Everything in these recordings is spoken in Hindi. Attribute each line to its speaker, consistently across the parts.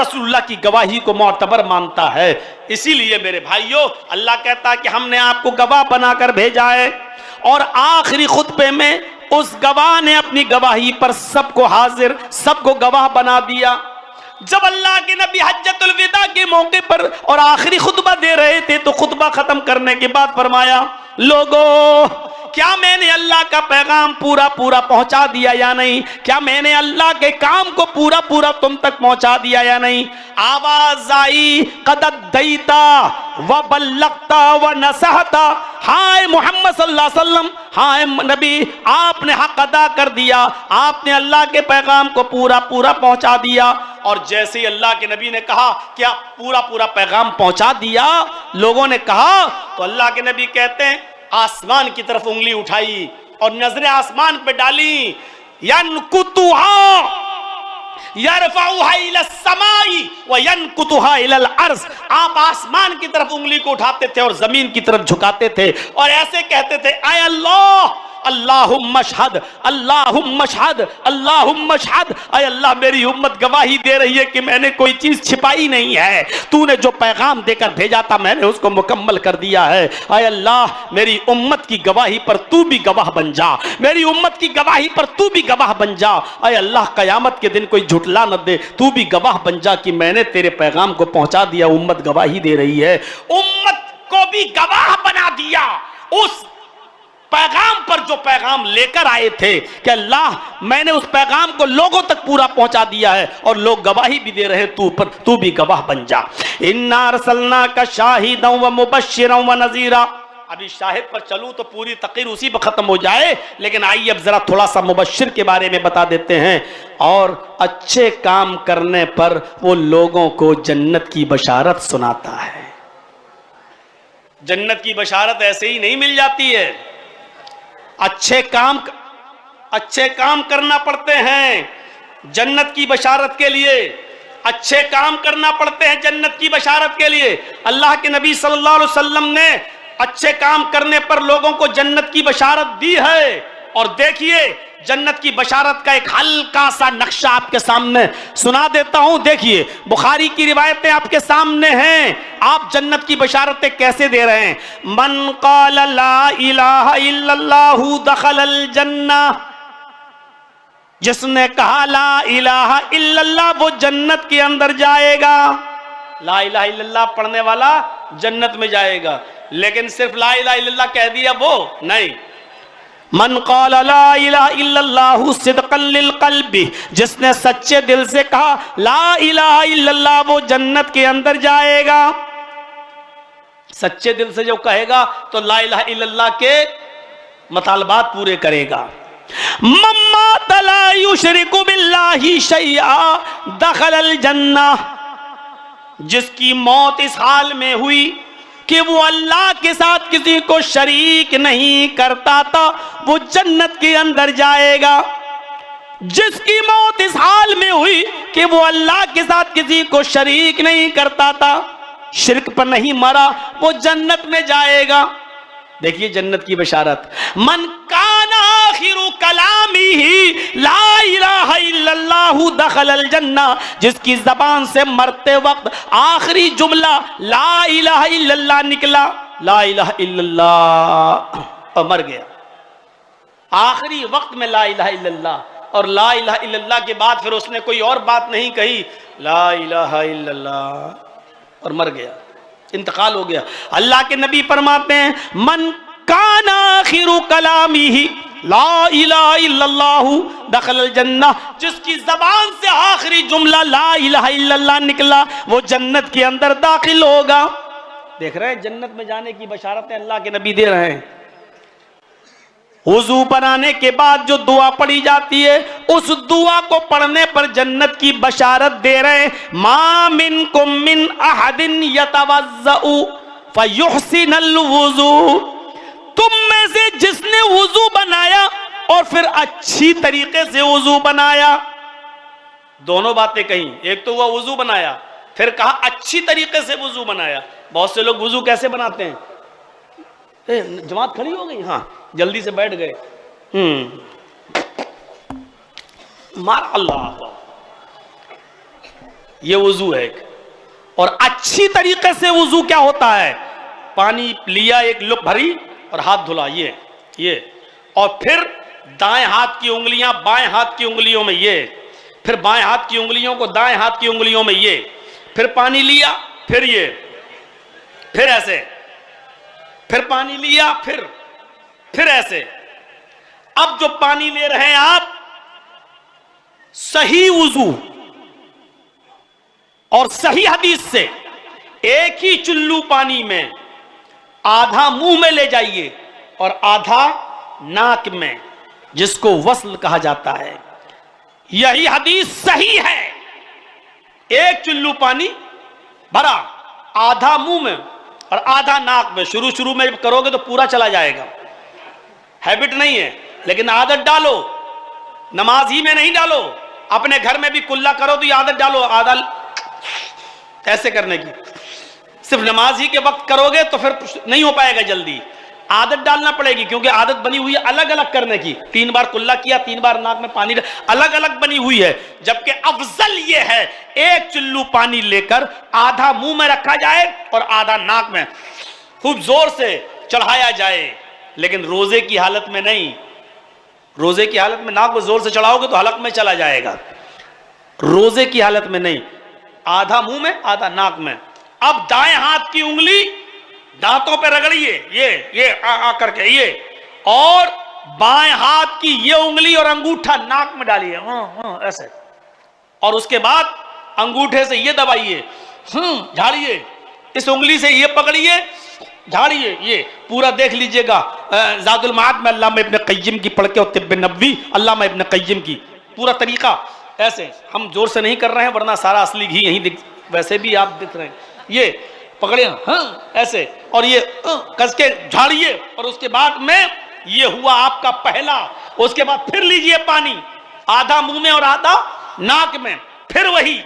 Speaker 1: रसूलुल्लाह की गवाही को मोतबर मानता है। इसीलिए मेरे भाइयों, अल्लाह कहता है कि हमने आपको गवाह बनाकर भेजा है, और आखिरी खुतबे में उस गवाह ने अपनी गवाही पर सबको हाजिर, सबको गवाह बना दिया। जब अल्लाह के नबी हज्जतुल विदा के मौके पर और आखिरी खुतबा दे रहे थे तो खुतबा खत्म करने के बाद फरमाया, लोगों, क्या मैंने अल्लाह का पैगाम पूरा पूरा पहुंचा दिया या नहीं? क्या मैंने अल्लाह के काम को पूरा पूरा तुम तक पहुंचा दिया या नहीं? आवाज आई, कदद दैता व बल्लगता व नसहता। हाय मोहम्मद सल्लल्लाहु अलैहि वसल्लम, हाय नबी, आपने हक अदा कर दिया, आपने अल्लाह के पैगाम को पूरा पूरा पहुंचा दिया। और जैसे ही अल्लाह के नबी ने कहा कि आप पूरा पूरा पैगाम पहुंचा दिया, लोगों ने कहा, तो अल्लाह के नबी कहते हैं, आसमान की तरफ उंगली उठाई और नजरें आसमान पे डाली। यनकुतुहा यरफउहा इला समाई व यनकुतुहा इला अर्ज़। आप आसमान की तरफ उंगली को उठाते थे और जमीन की तरफ झुकाते थे और ऐसे कहते थे, आय अल्लाह, अल्लाहुम्मा शहद, अल्लाहुम्मा शहद, अल्लाहुम्मा शहद। आय अल्लाह, मेरी उम्मत गवाही दे रही है कि मैंने कोई चीज छिपाई नहीं है, तूने जो पैगाम देकर भेजा था मैंने उसको मुकम्मल कर दिया है। आय अल्लाह, मेरी उम्मत की गवाही पर तू भी गवाह बन जा, मेरी उम्मत की गवाही पर तू भी गवाह बन जा। आय अल्लाह, कयामत के दिन कोई झुटला न दे, तू भी गवाह बन जा कि मैंने तेरे पैगाम को पहुंचा दिया, उम्मत गवाही दे रही है। उम्मत को भी गवाह बना दिया उस पैगाम पर जो पैगाम लेकर आए थे कि अल्लाह, मैंने उस पैगाम को लोगों तक पूरा पहुंचा दिया है और लोग गवाही भी दे रहे, तू भी गवाह बन जा। इन्ना अरसलनाका शाहिदन व मुबश्शिरन व नज़ीरा। अभी शाहिद पर चलूं तो पूरी तकरीर उसी पर खत्म हो जाए, लेकिन आइए अब जरा थोड़ा सा मुबश्शिर के बारे में बता देते हैं। और अच्छे काम करने पर वो लोगों को जन्नत की बशारत सुनाता है। जन्नत की बशारत ऐसे ही नहीं मिल जाती है, अच्छे काम करना पड़ते हैं जन्नत की बशारत के लिए, अच्छे काम करना पड़ते हैं जन्नत की बशारत के लिए। अल्लाह के नबी सल्लल्लाहु अलैहि वसल्लम ने अच्छे काम करने पर लोगों को जन्नत की बशारत दी है। और देखिए, जन्नत की बशारत का एक हल्का सा नक्शा आपके सामने सुना देता हूं। देखिए, बुखारी की रिवायतें आपके सामने हैं, आप जन्नत की बशारतें कैसे दे रहे हैं। मन क़ाल ला इलाहा इल्लल्लाहु दखलल जन्नह, जिसने कहा ला इलाहा इल्लल्लाह वो जन्नत के अंदर जाएगा। ला इलाहा इल्लल्लाह पढ़ने वाला जन्नत में जाएगा, लेकिन सिर्फ ला इलाहा इल्लल्लाह कह दिया वो नहीं। मन क़ाल ला इलाहा इल्लल्लाहु सिद्क़न लिल क़ल्बि, जिसने सच्चे दिल से कहा ला इलाहा इल्लल्लाह वो जन्नत के अंदर जाएगा। सच्चे दिल से जो कहेगा तो ला इलाहा इल्लल्लाह के मतलबात पूरे करेगा। मम्मा ला युशरिकु बिल्लाहि शैआ दखलल जन्नह, जिसकी मौत इस हाल में हुई कि वो अल्लाह के साथ किसी को शरीक नहीं करता था, वो जन्नत के अंदर जाएगा। जिसकी मौत इस हाल में हुई कि वो अल्लाह के साथ किसी को शरीक नहीं करता था, शिर्क पर नहीं मरा, वो जन्नत में जाएगा। देखिए जन्नत की बशारत। मन काना आखिरु कलामिही ला इलाहा इल्लल्लाहु दखलल जन्नह, जिसकी जबान से मरते वक्त आखिरी जुमला ला इलाहा इल्लल्लाह निकला, ला इलाहा इल्लल्लाह, और मर गया। आखिरी वक्त में ला इलाहा इल्लल्लाह, और ला इलाहा इल्लल्लाह के बाद फिर उसने कोई और बात नहीं कही, ला इलाहा इल्लल्लाह, और मर गया, इंतकाल हो गया। अल्लाह के नबी फरमाते हैं, मन काना आखिरु कलामिही ला इलाहा इल्लल्लाहु दखलल जन्नह, जिसकी जबान से आखिरी जुमला ला इलाहा इल्लल्लाह निकला, वो जन्नत के अंदर दाखिल होगा। देख रहे हैं, जन्नत में जाने की बशारतें अल्लाह के नबी दे रहे हैं। वुजू बनाने के बाद जो दुआ पढ़ी जाती है, उस दुआ को पढ़ने पर जन्नत की बशारत दे रहे हैं। मा मिनकुम मिन अहदिन यतवज़्ज़उ फयुहसिनुल वुज़ू, तुम में से जिसने वुजू बनाया और फिर अच्छी तरीके से वुजू बनाया, दोनों बातें कही, एक तो हुआ वुजू बनाया, फिर कहा अच्छी तरीके से वुजू बनाया। बहुत से लोग वुजू कैसे बनाते हैं, जमात खड़ी हो गई, हाँ जल्दी से बैठ गए, मार अल्लाह, ये वुजू है एक। और अच्छी तरीके से वुजू क्या होता है, पानी लिया एक लुक भरी और हाथ धुला, ये और फिर दाएं हाथ की उंगलियां बाएं हाथ की उंगलियों में, ये फिर बाएं हाथ की उंगलियों को दाएं हाथ की उंगलियों में, ये फिर पानी लिया, फिर ये, फिर ऐसे, फिर पानी लिया, फिर ऐसे। अब जो पानी ले रहे हैं आप, सही वुजू और सही हदीस से एक ही चुल्लू पानी में आधा मुंह में ले जाइए और आधा नाक में, जिसको वस्ल कहा जाता है। यही हदीस सही है। एक चुल्लू पानी भरा, आधा मुंह में और आधा नाक में। शुरू में जब करोगे तो पूरा चला जाएगा, हैबिट नहीं है, लेकिन आदत डालो। नमाज ही में नहीं डालो, अपने घर में भी कुल्ला करो तो ये आदत डालो, आधा ऐसे करने की। सिर्फ नमाज ही के वक्त करोगे तो फिर नहीं हो पाएगा जल्दी, आदत डालना पड़ेगी, क्योंकि आदत बनी हुई है अलग अलग करने की। 3 बार कुल्ला किया, 3 बार नाक में पानी, अलग अलग बनी हुई है। जबकि अफजल ये है एक चुल्लू पानी लेकर आधा मुंह में रखा जाए और आधा नाक में खूब जोर से चढ़ाया जाए। लेकिन रोजे की हालत में नहीं, रोजे की हालत में नाक को जोर से चढ़ाओगे तो हलक में चला जाएगा। रोजे की हालत में नहीं, आधा मुंह में आधा नाक में। अब दाएं हाथ की उंगली दांतों पे रगड़िए, ये आ करके ये, और बाएं हाथ की ये उंगली और अंगूठा नाक में डालिए, ऐसे, और उसके बाद अंगूठे से ये दबाइए, झाड़िए, इस उंगली से ये पकड़िए, झाड़िए, ये पूरा देख लीजिएगा। ज़ादुल माद में अल्लामा इब्न क़य्यिम की पढ़ के और तिब्ब नबवी अल्लामा इब्न क़य्यिम की पूरा तरीका ऐसे। हम जोर से नहीं कर रहे हैं वरना सारा असली घी यहीं दिख, वैसे भी आप दिख रहे हैं। ये पकड़े, हाँ ऐसे, और ये कस के झाड़िए, और उसके बाद में ये हुआ आपका पहला। उसके बाद फिर लीजिए पानी, आधा मुंह में और आधा नाक में, फिर वही,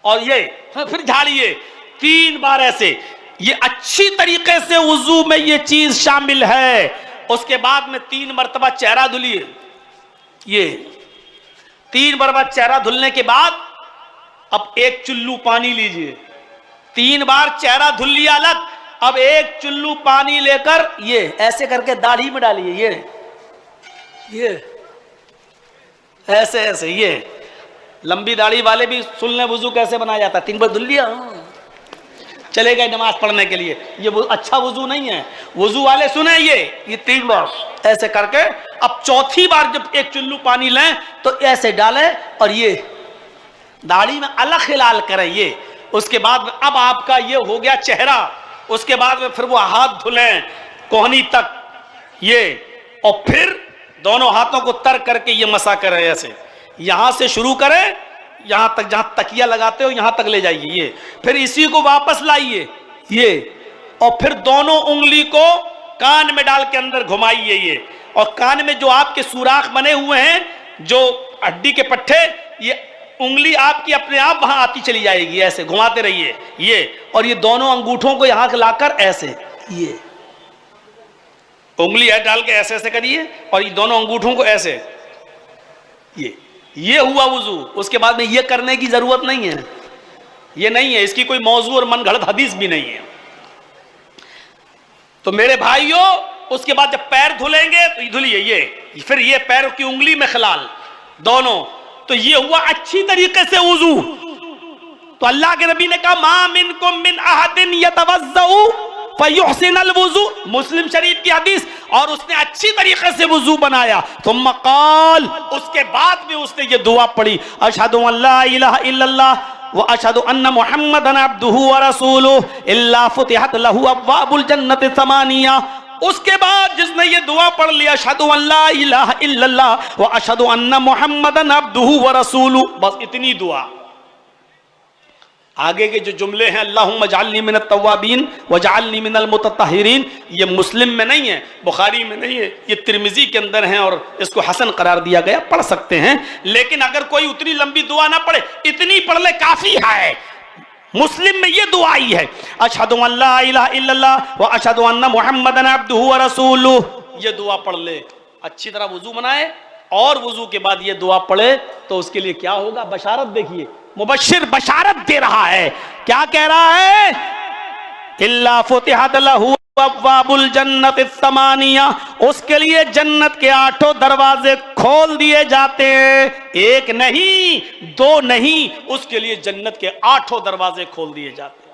Speaker 1: और ये फिर झाड़िए 3 बार ऐसे। ये अच्छी तरीके से वुजू में ये चीज शामिल है। उसके बाद में 3 मरतबा चेहरा धुलिए, ये 3 मरतबा चेहरा धुलने के बाद अब एक चुल्लू पानी लीजिए, 3 बार चेहरा धुल लिया अलग, अब एक चुल्लू पानी लेकर ये ऐसे करके दाढ़ी में डालिए, ये ऐसे ऐसे। ये लंबी दाढ़ी वाले भी सुन लें वुजू कैसे बनाया जाता है। 3 बार धुल लिया, चले गए नमाज पढ़ने के लिए। ये अच्छा वुजू नहीं है। वुजू वाले सुने ये 3 बार ऐसे करके। अब चौथी बार जब एक चुल्लू पानी लें तो ऐसे डालें और ये दाढ़ी में अलग हिलाल करें ये। उसके बाद अब आपका ये हो गया चेहरा। उसके बाद में फिर वो हाथ धुलें कोहनी तक ये, और फिर दोनों हाथों को तर करके ये मसा करें ऐसे। यहां से शुरू करें, यहां तक जहां तकिया लगाते हो यहां तक ले जाइए ये, फिर इसी को वापस लाइए ये, और फिर दोनों उंगली को कान में डाल के अंदर घुमाइए ये, और कान में जो आपके सुराख बने हुए हैं, जो हड्डी के पट्टे, ये उंगली आपकी अपने आप वहां आती चली जाएगी। ऐसे घुमाते रहिए ये, और ये दोनों अंगूठों को यहां लाकर ऐसे, ये उंगली है डाल के ऐसे ऐसे करिए, और ये दोनों अंगूठों को ऐसे, ये हुआ वुजू। उसके बाद में ये करने की जरूरत नहीं है, ये नहीं है, इसकी कोई मौजू और मनगढ़ंत हदीस भी नहीं है। तो मेरे भाइयों, उसके बाद जब पैर धुलेंगे तो धुलिए ये, फिर ये पैर की उंगली में खिलाल दोनों, तो ये हुआ अच्छी तरीके से वुजू। तो अल्लाह के नबी ने कहा मा मिनकुम मिन अहदिन यतवज़्ज़उ फयुहसिनुल वुजू, मुस्लिम शरीफ की हदीस, और उसने अच्छी तरीके से वुजू बनाया। थुम्मा क़ाल, उसके बाद में उसने ये दुआ पढ़ी, अशहदु अल्ला इलाहा इल्लल्लाह व अशहदु अन्ना मुहम्मदन अब्दुहु व रसूलुहु इल्ला फुतिहत लहु अब्वाबुल जन्नति समानिया। उसके बाद जिसने ये दुआ पढ़ लिया, अशहदु अल्ला इलाहा इल्लल्लाह व अशहदु अन्ना मुहम्मदन अब्दुहु व रसूलुहु, बस इतनी दुआ। आगे के जो जुमले हैं, अल्लाहुम्मा जअलनी मिनत तव्वाबीन व जअलनी मिनल मुतत्तहिरीन, ये मुस्लिम में नहीं है, बुखारी में नहीं है, ये तिरमिजी के अंदर है और इसको हसन करार दिया गया, पढ़ सकते हैं। लेकिन अगर कोई उतनी लंबी दुआ ना पढ़े, इतनी पढ़ ले काफी है। मुस्लिम में ये दुआ आई है, अशहदु अल्ला इलाहा इल्लल्लाह व अशहदु अन्ना मुहम्मदन अब्दुहु व रसूलुहु, ये दुआ पढ़ ले, अच्छी तरह वुजू बनाए, और वुजू के बाद ये दुआ पढ़े तो उसके लिए क्या होगा, बशारत देखिए, मुबश्शिर बशारत दे रहा है। क्या कह रहा है? इल्ला फुतिहत लहू अब्वाबुल जन्नत समानिया, उसके लिए जन्नत के 8 दरवाजे खोल दिए जाते हैं। एक नहीं, 2 नहीं, उसके लिए जन्नत के 8 दरवाजे खोल दिए जाते हैं।